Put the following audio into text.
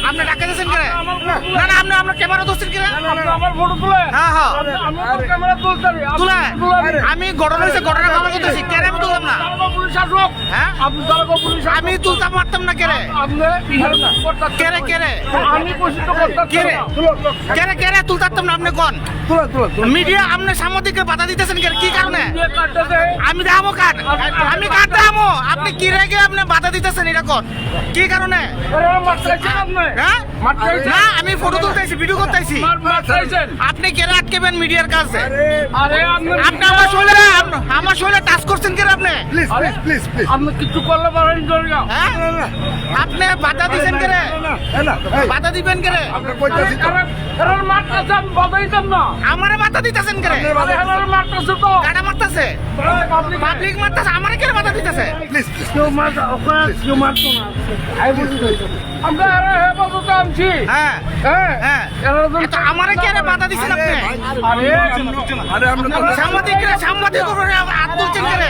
আপনি ডাকা দিয়েছেন কে? না না আপনি আপনার ক্যামেরা ধরছেন কে? হ্যাঁ হ্যাঁ তুলে আমি ঘটনা হয়েছে ঘটনা ক্ষমা করতেছি কেন আমি তুললাম না হ্যাঁ আমি তুলতে পারতাম না কেরে কেরে কেরে কেরে কেরে কেরে তুলতে পারতাম না আপনি কোন মিডিয়া আপনি সাংবাদিককে বাধা দিতেছেন কেন কি কারণে আমি দেখাবো কাট আমি কাট দেখাবো আপনি কি রেগে আপনি বাধা দিতেছেন এটা কোন কি কারণে হ্যাঁ না আমি ফটো তুলতেছি ভিডিও করতেছি আপনি কেন আটকেবেন মিডিয়ার কাছে আপনি আমার শরীরে টাচ করছেন কেন আপনি আপনি কিছু করলে পারেন হ্যাঁ আপনি বাধা দিবেন কেন বাধা দিবেন কেন আমারে বাধা দিতেছেন কেন কাটা মারতেছে পাবলিক মারতেছে আমারে কেন বাধা দিতেছে আমরা আনছি হ্যাঁ হ্যাঁ আমারে কেন বাধা দিচ্ছেন আপনি সাংবাদিকরা সাংবাদিক হাত তুলছেন কেন